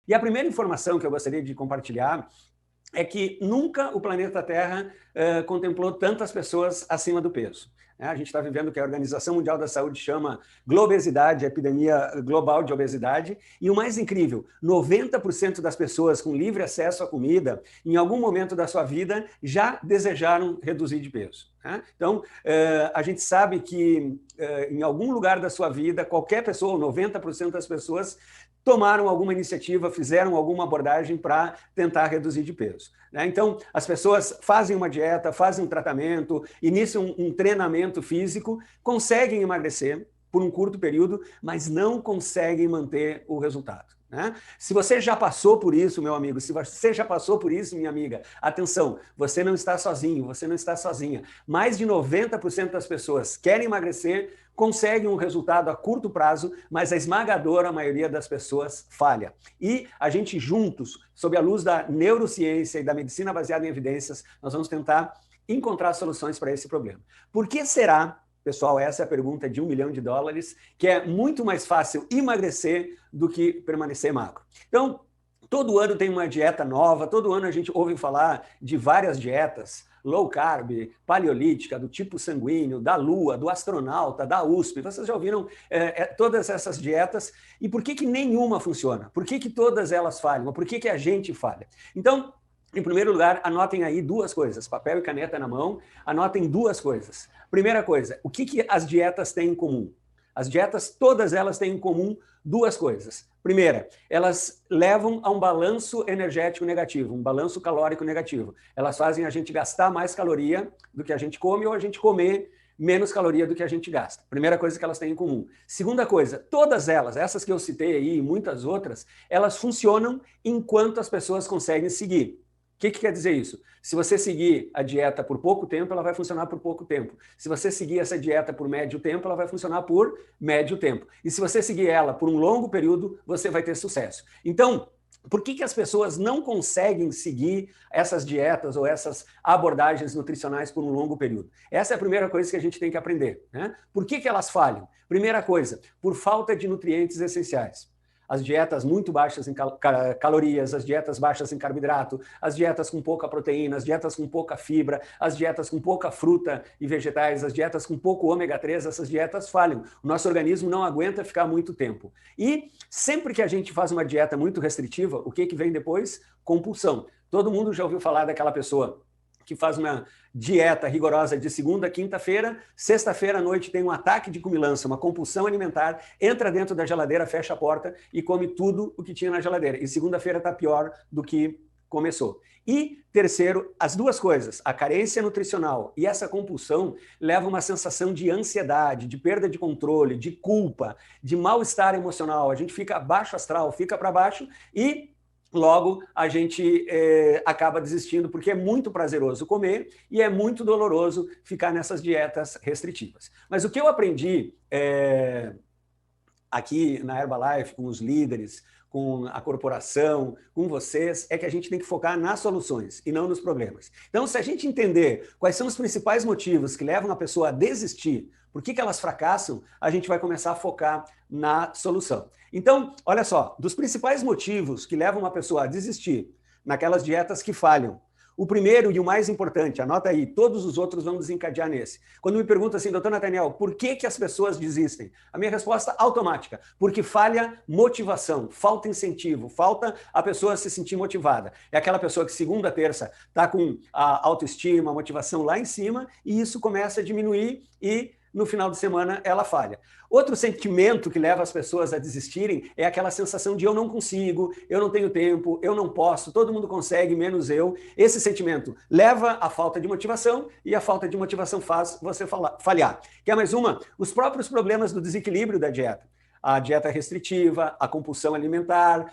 E a primeira informação que eu gostaria de compartilhar é que nunca o planeta Terra contemplou tantas pessoas acima do peso. A gente está vivendo o que a Organização Mundial da Saúde chama globesidade, epidemia global de obesidade, e o mais incrível, 90% das pessoas com livre acesso à comida, em algum momento da sua vida, já desejaram reduzir de peso. Então, a gente sabe que em algum lugar da sua vida, qualquer pessoa, 90% das pessoas, tomaram alguma iniciativa, fizeram alguma abordagem para tentar reduzir de peso. Então, as pessoas fazem uma dieta, fazem um tratamento, iniciam um treinamento físico, conseguem emagrecer por um curto período, mas não conseguem manter o resultado. Se você já passou por isso, meu amigo, se você já passou por isso, minha amiga, atenção, você não está sozinho, você não está sozinha. Mais de 90% das pessoas querem emagrecer, conseguem um resultado a curto prazo, mas a esmagadora maioria das pessoas falha. E a gente juntos, sob a luz da neurociência e da medicina baseada em evidências, nós vamos tentar encontrar soluções para esse problema. Por que será, pessoal, essa é a pergunta de $1 milhão, que é muito mais fácil emagrecer do que permanecer magro? Então, todo ano tem uma dieta nova, todo ano a gente ouve falar de várias dietas, low carb, paleolítica, do tipo sanguíneo, da lua, do astronauta, da USP. Vocês já ouviram todas essas dietas? E por que nenhuma funciona? Por que todas elas falham? Por que a gente falha? Então, em primeiro lugar, anotem aí duas coisas, papel e caneta na mão, anotem duas coisas. Primeira coisa, o que as dietas têm em comum? As dietas, todas elas têm em comum duas coisas. Primeira, elas levam a um balanço energético negativo, um balanço calórico negativo. Elas fazem a gente gastar mais caloria do que a gente come ou a gente comer menos caloria do que a gente gasta. Primeira coisa que elas têm em comum. Segunda coisa, todas elas, essas que eu citei aí e muitas outras, elas funcionam enquanto as pessoas conseguem seguir. O que quer dizer isso? Se você seguir a dieta por pouco tempo, ela vai funcionar por pouco tempo. Se você seguir essa dieta por médio tempo, ela vai funcionar por médio tempo. E se você seguir ela por um longo período, você vai ter sucesso. Então, por que as pessoas não conseguem seguir essas dietas ou essas abordagens nutricionais por um longo período? Essa é a primeira coisa que a gente tem que aprender. Por que elas falham? Primeira coisa, por falta de nutrientes essenciais. As dietas muito baixas em calorias, as dietas baixas em carboidrato, as dietas com pouca proteína, as dietas com pouca fibra, as dietas com pouca fruta e vegetais, as dietas com pouco ômega 3, essas dietas falham. O nosso organismo não aguenta ficar muito tempo. E sempre que a gente faz uma dieta muito restritiva, o que vem depois? Compulsão. Todo mundo já ouviu falar daquela pessoa que faz uma dieta rigorosa de segunda a quinta-feira, sexta-feira à noite tem um ataque de comilança, uma compulsão alimentar, entra dentro da geladeira, fecha a porta e come tudo o que tinha na geladeira. E segunda-feira está pior do que começou. E terceiro, as duas coisas, a carência nutricional e essa compulsão levam a uma sensação de ansiedade, de perda de controle, de culpa, de mal-estar emocional. A gente fica baixo astral, fica para baixo e logo a gente acaba desistindo, porque é muito prazeroso comer e é muito doloroso ficar nessas dietas restritivas. Mas o que eu aprendi aqui na Herbalife, com os líderes, com a corporação, com vocês, é que a gente tem que focar nas soluções e não nos problemas. Então, se a gente entender quais são os principais motivos que levam a pessoa a desistir, por que elas fracassam, a gente vai começar a focar na solução. Então, olha só, dos principais motivos que levam uma pessoa a desistir naquelas dietas que falham, o primeiro e o mais importante, anota aí, todos os outros vão desencadear nesse. Quando me perguntam assim, doutor Nathaniel, por que as pessoas desistem? A minha resposta automática, porque falha motivação, falta incentivo, falta a pessoa se sentir motivada. É aquela pessoa que segunda, terça está com a autoestima, a motivação lá em cima e isso começa a diminuir e no final de semana ela falha. Outro sentimento que leva as pessoas a desistirem é aquela sensação de eu não consigo, eu não tenho tempo, eu não posso, todo mundo consegue, menos eu. Esse sentimento leva à falta de motivação e a falta de motivação faz você falhar. Quer mais uma? Os próprios problemas do desequilíbrio da dieta. A dieta restritiva, a compulsão alimentar,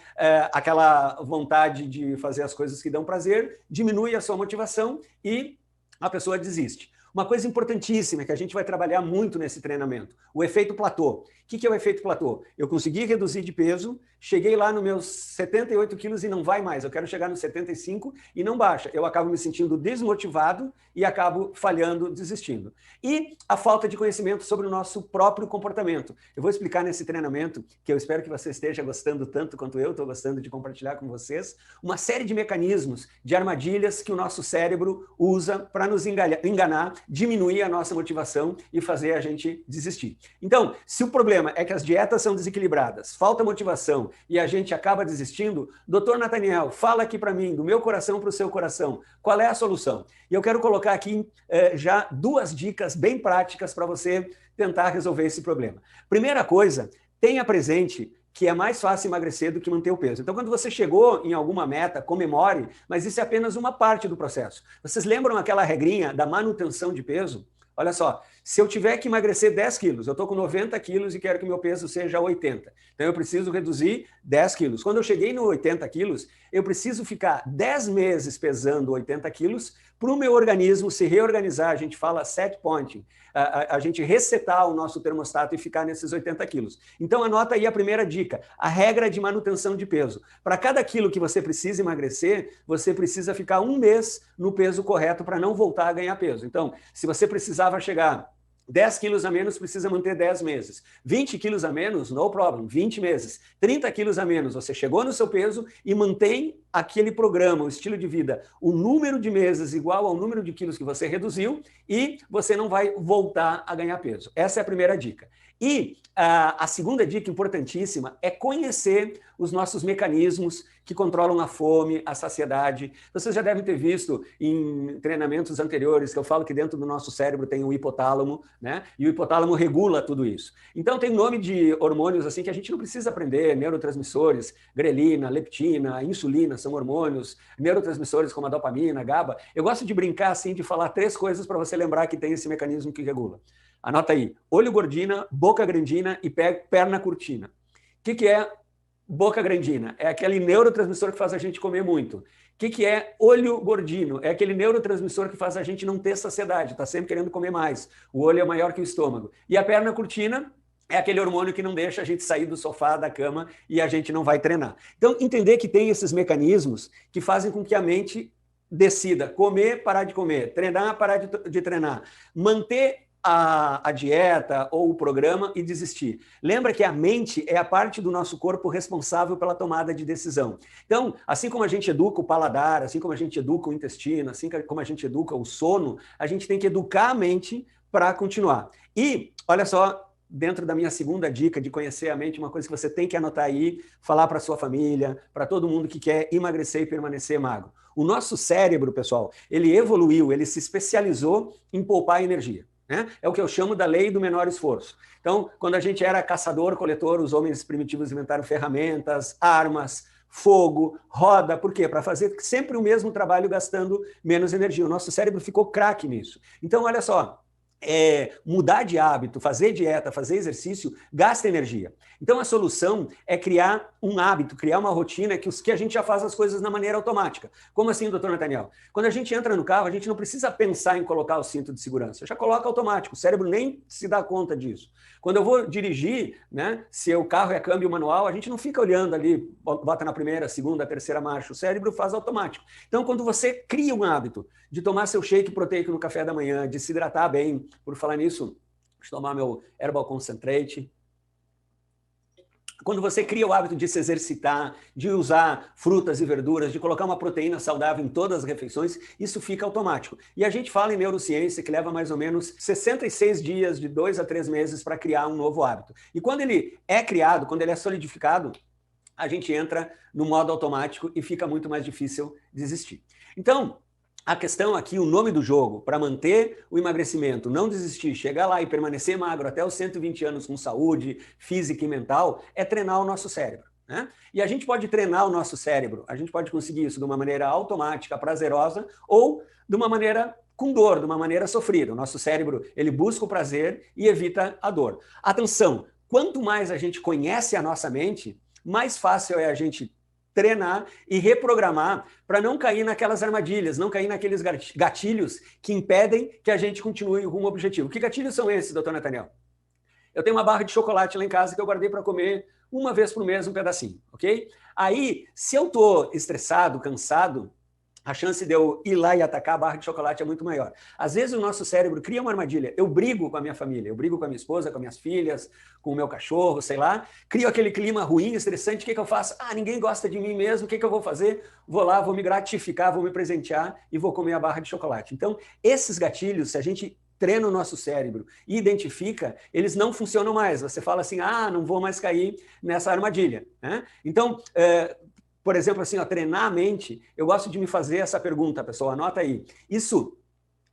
aquela vontade de fazer as coisas que dão prazer, diminui a sua motivação e a pessoa desiste. Uma coisa importantíssima que a gente vai trabalhar muito nesse treinamento, o efeito platô. que é o efeito platô? Eu consegui reduzir de peso, cheguei lá nos meus 78 quilos e não vai mais. Eu quero chegar nos 75 e não baixa. Eu acabo me sentindo desmotivado e acabo falhando, desistindo. E a falta de conhecimento sobre o nosso próprio comportamento. Eu vou explicar nesse treinamento, que eu espero que você esteja gostando tanto quanto eu estou gostando de compartilhar com vocês, uma série de mecanismos, de armadilhas que o nosso cérebro usa para nos enganar, diminuir a nossa motivação e fazer a gente desistir. Então, se o problema é que as dietas são desequilibradas, falta motivação e a gente acaba desistindo, Dr. Nathaniel, fala aqui para mim, do meu coração para o seu coração, qual é a solução? E eu quero colocar aqui já 2 dicas bem práticas para você tentar resolver esse problema. Primeira coisa, tenha presente que é mais fácil emagrecer do que manter o peso. Então, quando você chegou em alguma meta, comemore, mas isso é apenas uma parte do processo. Vocês lembram aquela regrinha da manutenção de peso? Olha só, se eu tiver que emagrecer 10 quilos, eu estou com 90 quilos e quero que meu peso seja 80. Então, eu preciso reduzir 10 quilos. Quando eu cheguei no 80 quilos, eu preciso ficar 10 meses pesando 80 quilos para o meu organismo se reorganizar. A gente fala set pointing, a gente resetar o nosso termostato e ficar nesses 80 quilos. Então, anota aí a primeira dica, a regra de manutenção de peso. Para cada quilo que você precisa emagrecer, você precisa ficar 1 mês no peso correto para não voltar a ganhar peso. Então, se você precisava chegar 10 quilos a menos, precisa manter 10 meses. 20 quilos a menos, no problem, 20 meses. 30 quilos a menos, você chegou no seu peso e mantém aquele programa, o estilo de vida, o número de meses igual ao número de quilos que você reduziu e você não vai voltar a ganhar peso. Essa é a primeira dica. E a segunda dica importantíssima é conhecer os nossos mecanismos que controlam a fome, a saciedade. Vocês já devem ter visto em treinamentos anteriores que eu falo que dentro do nosso cérebro tem o hipotálamo, né? E o hipotálamo regula tudo isso. Então tem nome de hormônios assim que a gente não precisa aprender, neurotransmissores, grelina, leptina, insulina, são hormônios, neurotransmissores como a dopamina, a GABA. Eu gosto de brincar assim, de falar 3 coisas para você lembrar que tem esse mecanismo que regula. Anota aí, olho gordina, boca grandina e perna curtina. O que é boca grandina? É aquele neurotransmissor que faz a gente comer muito. O que é olho gordino? É aquele neurotransmissor que faz a gente não ter saciedade, está sempre querendo comer mais. O olho é maior que o estômago. E a perna curtina é aquele hormônio que não deixa a gente sair do sofá, da cama e a gente não vai treinar. Então, entender que tem esses mecanismos que fazem com que a mente decida comer, parar de comer, treinar, parar de treinar, manter a dieta ou o programa e desistir. Lembra que a mente é a parte do nosso corpo responsável pela tomada de decisão. Então, assim como a gente educa o paladar, assim como a gente educa o intestino, assim como a gente educa o sono, a gente tem que educar a mente para continuar. E, olha só, dentro da minha segunda dica de conhecer a mente, uma coisa que você tem que anotar aí, falar para sua família, para todo mundo que quer emagrecer e permanecer magro. O nosso cérebro, pessoal, ele evoluiu, ele se especializou em poupar energia. É o que eu chamo da lei do menor esforço. Então, quando a gente era caçador, coletor, os homens primitivos inventaram ferramentas, armas, fogo, roda. Por quê? Para fazer sempre o mesmo trabalho gastando menos energia. O nosso cérebro ficou craque nisso. Então, olha só, mudar de hábito, fazer dieta, fazer exercício, gasta energia. Então, a solução é criar um hábito, criar uma rotina que a gente já faz as coisas na maneira automática. Como assim, doutor Nathaniel? Quando a gente entra no carro, a gente não precisa pensar em colocar o cinto de segurança. Já coloca automático, o cérebro nem se dá conta disso. Quando eu vou dirigir, né, se o carro é câmbio manual, a gente não fica olhando ali, bota na primeira, segunda, terceira marcha, o cérebro faz automático. Então, quando você cria um hábito de tomar seu shake proteico no café da manhã, de se hidratar bem, por falar nisso, deixa eu tomar meu Herbal Concentrate. Quando você cria o hábito de se exercitar, de usar frutas e verduras, de colocar uma proteína saudável em todas as refeições, isso fica automático. E a gente fala em neurociência que leva mais ou menos 66 dias, de 2 a 3 meses, para criar um novo hábito. E quando ele é criado, quando ele é solidificado, a gente entra no modo automático e fica muito mais difícil desistir. Então, a questão aqui, o nome do jogo, para manter o emagrecimento, não desistir, chegar lá e permanecer magro até os 120 anos com saúde física e mental, é treinar o nosso cérebro. Né? E a gente pode treinar o nosso cérebro, a gente pode conseguir isso de uma maneira automática, prazerosa, ou de uma maneira com dor, de uma maneira sofrida. O nosso cérebro, ele busca o prazer e evita a dor. Atenção, quanto mais a gente conhece a nossa mente, mais fácil é a gente treinar e reprogramar para não cair naquelas armadilhas, não cair naqueles gatilhos que impedem que a gente continue rumo ao objetivo. Que gatilhos são esses, doutor Nathaniel? Eu tenho uma barra de chocolate lá em casa que eu guardei para comer uma vez por mês um pedacinho, ok? Aí, se eu estou estressado, cansado, a chance de eu ir lá e atacar a barra de chocolate é muito maior. Às vezes o nosso cérebro cria uma armadilha. Eu brigo com a minha família, eu brigo com a minha esposa, com as minhas filhas, com o meu cachorro, sei lá. Crio aquele clima ruim, estressante. O que eu faço? Ah, ninguém gosta de mim mesmo. O que eu vou fazer? Vou lá, vou me gratificar, vou me presentear e vou comer a barra de chocolate. Então, esses gatilhos, se a gente treina o nosso cérebro e identifica, eles não funcionam mais. Você fala assim, ah, não vou mais cair nessa armadilha, né? Então, por exemplo, assim, ó, treinar a mente, eu gosto de me fazer essa pergunta, pessoal, anota aí. Isso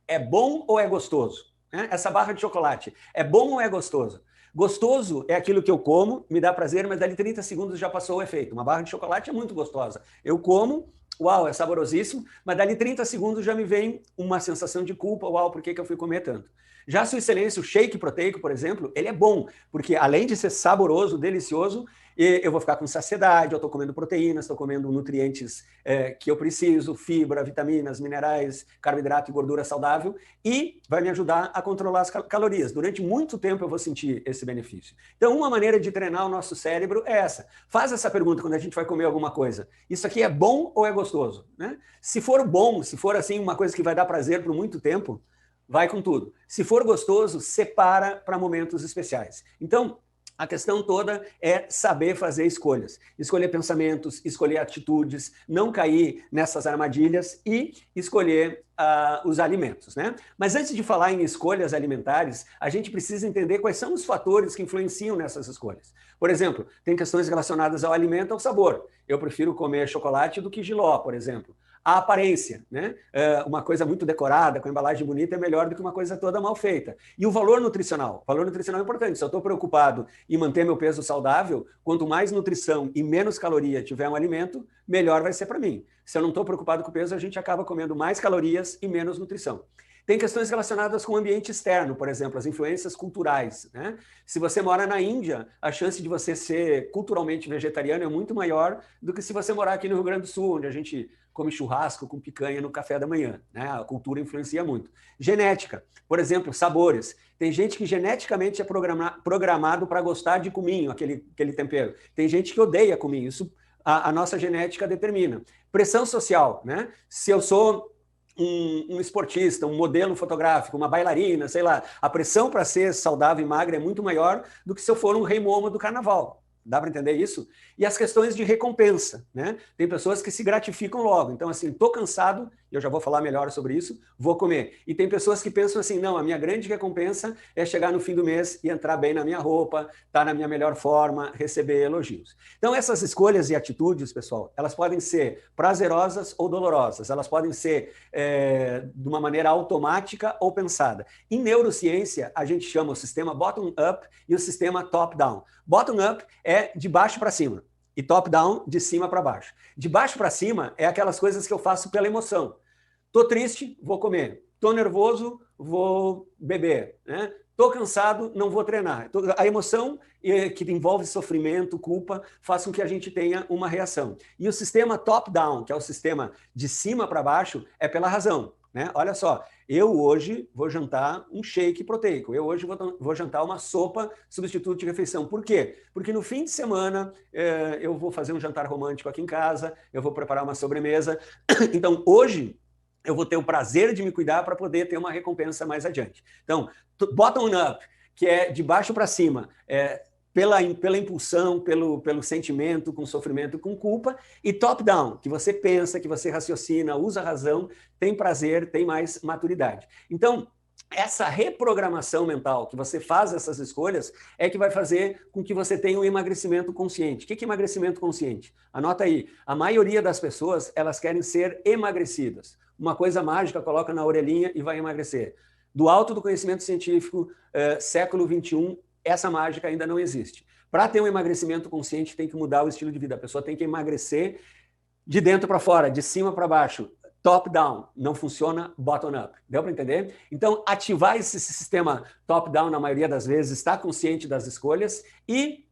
é bom ou é gostoso? Essa barra de chocolate, é bom ou é gostoso? Gostoso é aquilo que eu como, me dá prazer, mas dali 30 segundos já passou o efeito. Uma barra de chocolate é muito gostosa. Eu como, uau, é saborosíssimo, mas dali 30 segundos já me vem uma sensação de culpa, uau, por que eu fui comer tanto? Já Sua Excelência, o shake proteico, por exemplo, ele é bom, porque além de ser saboroso, delicioso, eu vou ficar com saciedade, eu estou comendo proteínas, estou comendo nutrientes que eu preciso, fibra, vitaminas, minerais, carboidrato e gordura saudável, e vai me ajudar a controlar as calorias. Durante muito tempo eu vou sentir esse benefício. Então, uma maneira de treinar o nosso cérebro é essa. Faz essa pergunta quando a gente vai comer alguma coisa. Isso aqui é bom ou é gostoso? Né? Se for bom, se for assim uma coisa que vai dar prazer por muito tempo, vai com tudo. Se for gostoso, separa para momentos especiais. Então, a questão toda é saber fazer escolhas. Escolher pensamentos, escolher atitudes, não cair nessas armadilhas e escolher os alimentos, né? Mas antes de falar em escolhas alimentares, a gente precisa entender quais são os fatores que influenciam nessas escolhas. Por exemplo, tem questões relacionadas ao alimento, ao sabor. Eu prefiro comer chocolate do que jiló, por exemplo. A aparência, né? Uma coisa muito decorada, com embalagem bonita, é melhor do que uma coisa toda mal feita. E o valor nutricional. O valor nutricional é importante. Se eu estou preocupado em manter meu peso saudável, quanto mais nutrição e menos caloria tiver um alimento, melhor vai ser para mim. Se eu não estou preocupado com o peso, a gente acaba comendo mais calorias e menos nutrição. Tem questões relacionadas com o ambiente externo, por exemplo, as influências culturais, né? Se você mora na Índia, a chance de você ser culturalmente vegetariano é muito maior do que se você morar aqui no Rio Grande do Sul, onde a gente come churrasco com picanha no café da manhã, né? A cultura influencia muito. Genética, por exemplo, sabores. Tem gente que geneticamente é programado para gostar de cominho, aquele tempero. Tem gente que odeia cominho. Isso a nossa genética determina. Pressão social, né? Se eu sou um esportista, um modelo fotográfico, uma bailarina, sei lá, a pressão para ser saudável e magra é muito maior do que se eu for um rei momo do carnaval. Dá para entender isso? E as questões de recompensa, né? Tem pessoas que se gratificam logo. Então, assim, estou cansado, e eu já vou falar melhor sobre isso, vou comer. E tem pessoas que pensam assim, não, a minha grande recompensa é chegar no fim do mês e entrar bem na minha roupa, estar na minha melhor forma, receber elogios. Então, essas escolhas e atitudes, pessoal, elas podem ser prazerosas ou dolorosas. Elas podem ser de uma maneira automática ou pensada. Em neurociência, a gente chama o sistema bottom-up e o sistema top-down. Bottom-up é de baixo para cima e top-down de cima para baixo. De baixo para cima é aquelas coisas que eu faço pela emoção. Tô triste, vou comer. Tô nervoso, vou beber, né? Tô cansado, não vou treinar. A emoção que envolve sofrimento, culpa, faz com que a gente tenha uma reação. E o sistema top-down, que é o sistema de cima para baixo, é pela razão, né? Olha só, eu hoje vou jantar um shake proteico, eu hoje vou jantar uma sopa substituto de refeição. Por quê? Porque no fim de semana eu vou fazer um jantar romântico aqui em casa, eu vou preparar uma sobremesa. Então, hoje, eu vou ter o prazer de me cuidar para poder ter uma recompensa mais adiante. Então, bottom-up, que é de baixo para cima, pela impulsão, pelo sentimento, com sofrimento, com culpa, e top-down, que você pensa, que você raciocina, usa a razão, tem prazer, tem mais maturidade. Então, essa reprogramação mental, que você faz essas escolhas, é que vai fazer com que você tenha um emagrecimento consciente. O que é emagrecimento consciente? Anota aí, a maioria das pessoas, elas querem ser emagrecidas. Uma coisa mágica, coloca na orelhinha e vai emagrecer. Do alto do conhecimento científico, século XXI, essa mágica ainda não existe. Para ter um emagrecimento consciente, tem que mudar o estilo de vida. A pessoa tem que emagrecer de dentro para fora, de cima para baixo. Top-down, não funciona bottom-up. Deu para entender? Então, ativar esse sistema top-down, na maioria das vezes, está consciente das escolhas e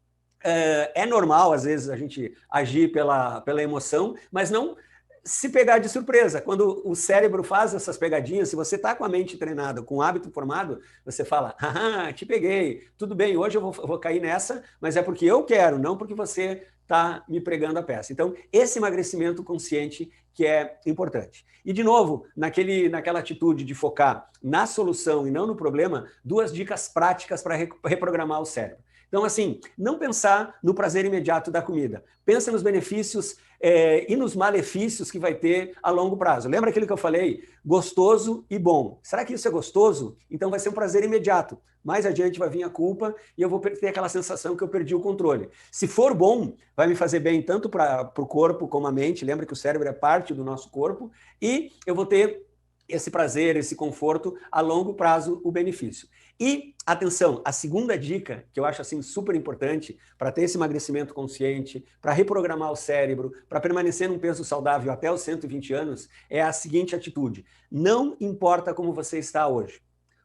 é normal, às vezes, a gente agir pela emoção, mas não se pegar de surpresa. Quando o cérebro faz essas pegadinhas, se você está com a mente treinada, com o hábito formado, você fala, ah, te peguei, tudo bem, hoje eu vou cair nessa, mas é porque eu quero, não porque você está me pregando a peça. Então, esse emagrecimento consciente que é importante. E, de novo, naquela atitude de focar na solução e não no problema, 2 dicas práticas para reprogramar o cérebro. Então, assim, não pensar no prazer imediato da comida. Pensa nos benefícios e nos malefícios que vai ter a longo prazo. Lembra aquilo que eu falei? Gostoso e bom. Será que isso é gostoso? Então vai ser um prazer imediato. Mais adiante vai vir a culpa e eu vou ter aquela sensação que eu perdi o controle. Se for bom, vai me fazer bem tanto para o corpo como a mente. Lembra que o cérebro é parte do nosso corpo. E eu vou ter esse prazer, esse conforto, a longo prazo, o benefício. E, atenção, a segunda dica, que eu acho assim super importante para ter esse emagrecimento consciente, para reprogramar o cérebro, para permanecer num peso saudável até os 120 anos, é a seguinte atitude: não importa como você está hoje.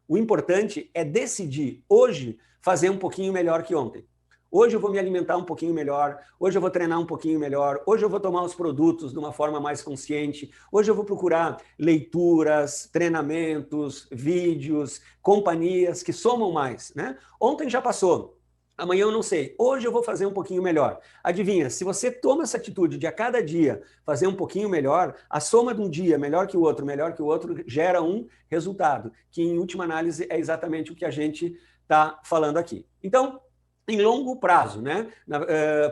O importante é decidir hoje fazer um pouquinho melhor que ontem. Hoje eu vou me alimentar um pouquinho melhor, hoje eu vou treinar um pouquinho melhor, hoje eu vou tomar os produtos de uma forma mais consciente, hoje eu vou procurar leituras, treinamentos, vídeos, companhias que somam mais, né? Ontem já passou, amanhã eu não sei, hoje eu vou fazer um pouquinho melhor. Adivinha, se você toma essa atitude de a cada dia fazer um pouquinho melhor, a soma de um dia melhor que o outro, gera um resultado, que em última análise é exatamente o que a gente está falando aqui. Então, em longo prazo, né?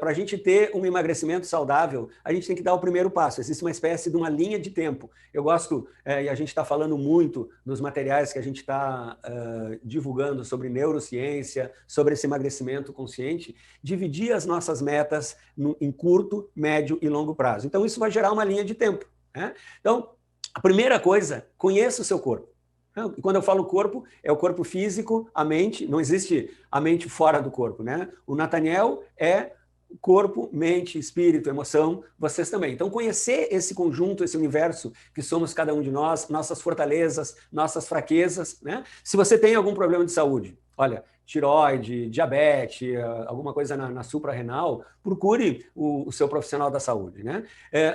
Para a gente ter um emagrecimento saudável, a gente tem que dar o primeiro passo. Existe uma espécie de uma linha de tempo. Eu gosto, e a gente está falando muito nos materiais que a gente está divulgando sobre neurociência, sobre esse emagrecimento consciente, dividir as nossas metas em curto, médio e longo prazo. Então, isso vai gerar uma linha de tempo, né? Então, a primeira coisa, conheça o seu corpo. E quando eu falo corpo, é o corpo físico, a mente, não existe a mente fora do corpo, né? O Nathaniel é corpo, mente, espírito, emoção, vocês também. Então, conhecer esse conjunto, esse universo que somos cada um de nós, nossas fortalezas, nossas fraquezas, né? Se você tem algum problema de saúde, olha, tireoide, diabetes, alguma coisa na suprarrenal, procure o seu profissional da saúde, né?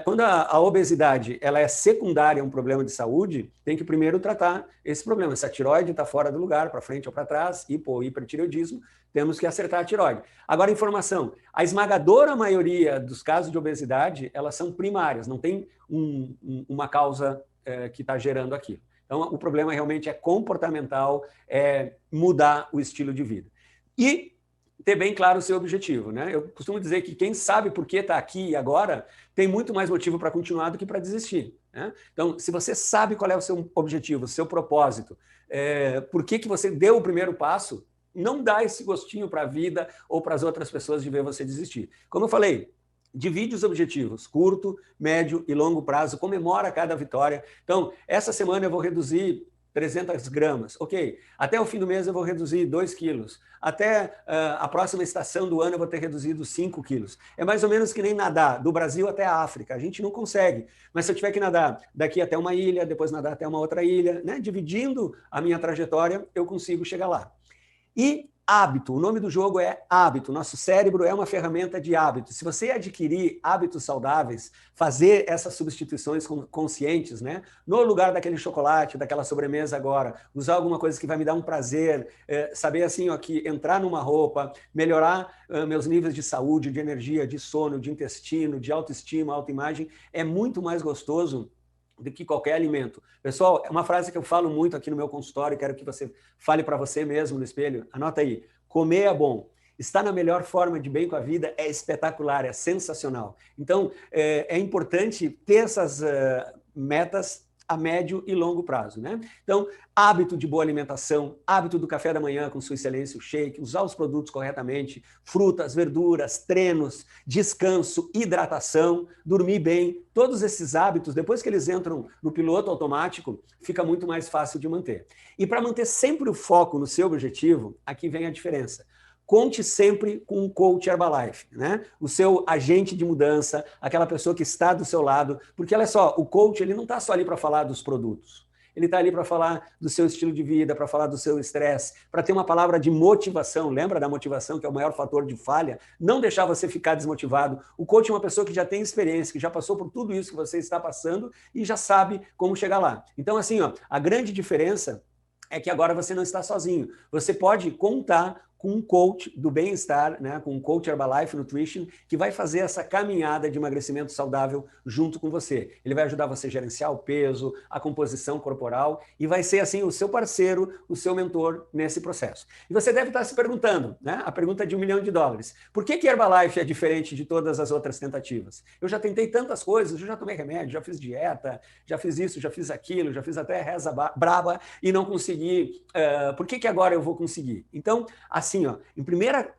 Quando a obesidade ela é secundária a um problema de saúde, tem que primeiro tratar esse problema. Se a tireoide está fora do lugar, para frente ou para trás, hipertireoidismo, temos que acertar a tireoide. Agora, informação. A esmagadora maioria dos casos de obesidade, elas são primárias, não tem uma causa que está gerando aquilo. Então, o problema realmente é comportamental, é mudar o estilo de vida. E ter bem claro o seu objetivo, né? Eu costumo dizer que quem sabe por que está aqui e agora tem muito mais motivo para continuar do que para desistir, né? Então, se você sabe qual é o seu objetivo, o seu propósito, por que você deu o primeiro passo, não dá esse gostinho para a vida ou para as outras pessoas de ver você desistir. Como eu falei, divide os objetivos, curto, médio e longo prazo, comemora cada vitória. Então, essa semana eu vou reduzir 300 gramas, ok. Até o fim do mês eu vou reduzir 2 quilos. Até a próxima estação do ano eu vou ter reduzido 5 quilos. É mais ou menos que nem nadar do Brasil até a África. A gente não consegue. Mas se eu tiver que nadar daqui até uma ilha, depois nadar até uma outra ilha, né? Dividindo a minha trajetória, eu consigo chegar lá. E hábito, o nome do jogo é hábito. Nosso cérebro é uma ferramenta de hábito. Se você adquirir hábitos saudáveis, fazer essas substituições conscientes, né? No lugar daquele chocolate, daquela sobremesa agora, usar alguma coisa que vai me dar um prazer, saber assim, ó, que entrar numa roupa, melhorar meus níveis de saúde, de energia, de sono, de intestino, de autoestima, autoimagem, é muito mais gostoso do que qualquer alimento. Pessoal, é uma frase que eu falo muito aqui no meu consultório, quero que você fale para você mesmo no espelho. Anota aí. Comer é bom. Estar na melhor forma de bem com a vida é espetacular, é sensacional. Então, é importante ter essas metas a médio e longo prazo, né? Então, hábito de boa alimentação, hábito do café da manhã com sua excelência, o shake, usar os produtos corretamente, frutas, verduras, treinos, descanso, hidratação, dormir bem, todos esses hábitos, depois que eles entram no piloto automático, fica muito mais fácil de manter. E para manter sempre o foco no seu objetivo, aqui vem a diferença. Conte sempre com um coach Herbalife, né? O seu agente de mudança, aquela pessoa que está do seu lado, porque olha só, o coach ele não está só ali para falar dos produtos. ele está ali para falar do seu estilo de vida, para falar do seu estresse, para ter uma palavra de motivação. Lembra da motivação, que é o maior fator de falha? Não deixar você ficar desmotivado. O coach é uma pessoa que já tem experiência, que já passou por tudo isso que você está passando e já sabe como chegar lá. Então, assim, ó, a grande diferença é que agora você não está sozinho. Você pode contar com um coach do bem-estar, né, com um coach Herbalife Nutrition, que vai fazer essa caminhada de emagrecimento saudável junto com você. Ele vai ajudar você a gerenciar o peso, a composição corporal e vai ser, assim, o seu parceiro, o seu mentor nesse processo. E você deve estar se perguntando, né, a pergunta de $1 milhão. Por que Herbalife é diferente de todas as outras tentativas? Eu já tentei tantas coisas, eu já tomei remédio, já fiz dieta, já fiz isso, já fiz aquilo, já fiz até reza braba e não consegui. Por que agora eu vou conseguir? Então, assim, ó, em primeira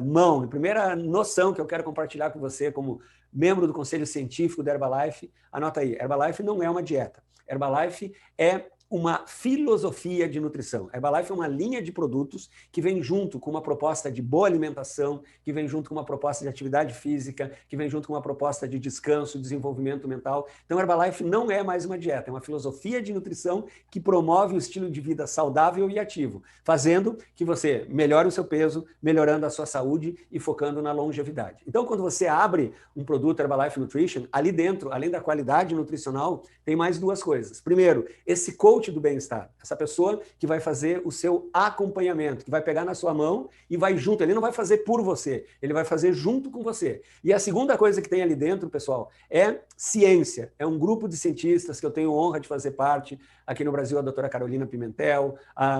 mão, em primeira noção que eu quero compartilhar com você como membro do Conselho Científico da Herbalife, anota aí, Herbalife não é uma dieta. Herbalife é uma filosofia de nutrição. Herbalife é uma linha de produtos que vem junto com uma proposta de boa alimentação, que vem junto com uma proposta de atividade física, que vem junto com uma proposta de descanso, desenvolvimento mental. Então, Herbalife não é mais uma dieta, é uma filosofia de nutrição que promove um estilo de vida saudável e ativo, fazendo que você melhore o seu peso, melhorando a sua saúde e focando na longevidade. Então, quando você abre um produto Herbalife Nutrition, ali dentro, além da qualidade nutricional, tem mais duas coisas. Primeiro, esse coach do bem-estar, essa pessoa que vai fazer o seu acompanhamento, que vai pegar na sua mão e vai junto, ele não vai fazer por você, ele vai fazer junto com você. E a segunda coisa que tem ali dentro, pessoal, é ciência. É um grupo de cientistas que eu tenho honra de fazer parte. Aqui no Brasil, a doutora Carolina Pimentel,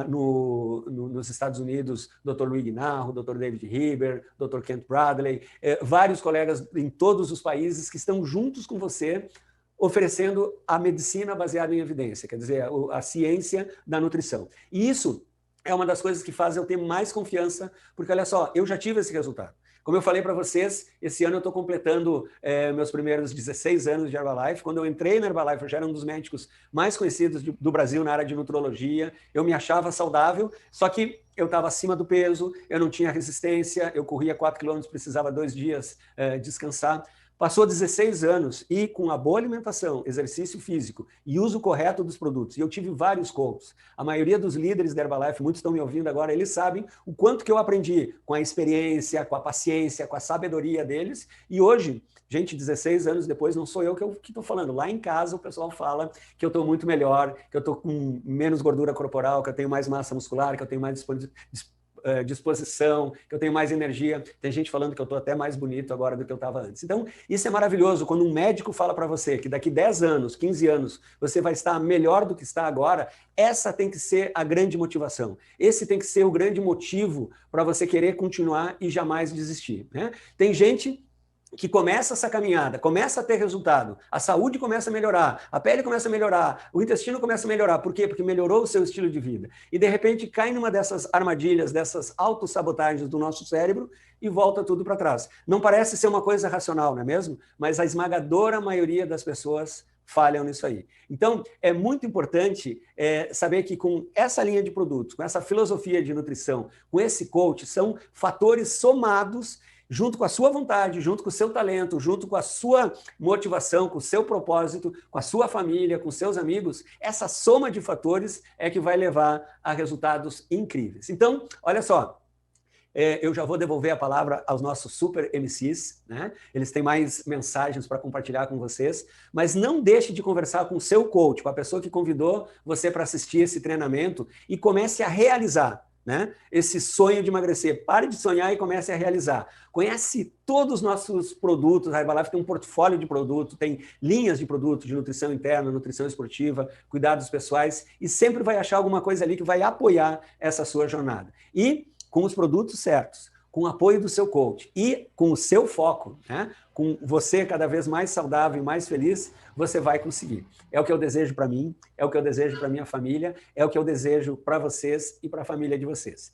nos Estados Unidos, doutor Luiz Guinarro, doutor David Heber, doutor Kent Bradley, vários colegas em todos os países que estão juntos com você, oferecendo a medicina baseada em evidência, quer dizer, a ciência da nutrição. E isso é uma das coisas que faz eu ter mais confiança, porque, olha só, eu já tive esse resultado. Como eu falei para vocês, esse ano eu estou completando meus primeiros 16 anos de Herbalife. Quando eu entrei na Herbalife, eu já era um dos médicos mais conhecidos do Brasil na área de nutrologia. Eu me achava saudável, só que eu estava acima do peso, eu não tinha resistência, eu corria 4 quilômetros, precisava 2 dias descansar. Passou 16 anos e com a boa alimentação, exercício físico e uso correto dos produtos, e eu tive vários coaches. A maioria dos líderes da Herbalife, muitos estão me ouvindo agora, eles sabem o quanto que eu aprendi com a experiência, com a paciência, com a sabedoria deles. E hoje, gente, 16 anos depois, não sou eu que estou falando. Lá em casa o pessoal fala que eu estou muito melhor, que eu estou com menos gordura corporal, que eu tenho mais massa muscular, que eu tenho mais disposição, que eu tenho mais energia. Tem gente falando que eu estou até mais bonito agora do que eu estava antes. Então, isso é maravilhoso. Quando um médico fala para você que daqui 10 anos, 15 anos, você vai estar melhor do que está agora, essa tem que ser a grande motivação. Esse tem que ser o grande motivo para você querer continuar e jamais desistir, né? Tem gente que começa essa caminhada, começa a ter resultado, a saúde começa a melhorar, a pele começa a melhorar, o intestino começa a melhorar. Por quê? Porque melhorou o seu estilo de vida. E, de repente, cai numa dessas armadilhas, dessas autossabotagens do nosso cérebro e volta tudo para trás. Não parece ser uma coisa racional, não é mesmo? Mas a esmagadora maioria das pessoas falham nisso aí. Então, é muito importante saber que com essa linha de produtos, com essa filosofia de nutrição, com esse coach, são fatores somados junto com a sua vontade, junto com o seu talento, junto com a sua motivação, com o seu propósito, com a sua família, com seus amigos. Essa soma de fatores é que vai levar a resultados incríveis. Então, olha só, eu já vou devolver a palavra aos nossos super MCs, né? Eles têm mais mensagens para compartilhar com vocês, mas não deixe de conversar com o seu coach, com a pessoa que convidou você para assistir esse treinamento e comece a realizar, né, esse sonho de emagrecer. Pare de sonhar e comece a realizar. Conhece todos os nossos produtos. A Herbalife tem um portfólio de produto, tem linhas de produto de nutrição interna, nutrição esportiva, cuidados pessoais, e sempre vai achar alguma coisa ali que vai apoiar essa sua jornada. E com os produtos certos, com o apoio do seu coach e com o seu foco, né, com você cada vez mais saudável e mais feliz, você vai conseguir. É o que eu desejo para mim, é o que eu desejo para minha família, é o que eu desejo para vocês e para a família de vocês.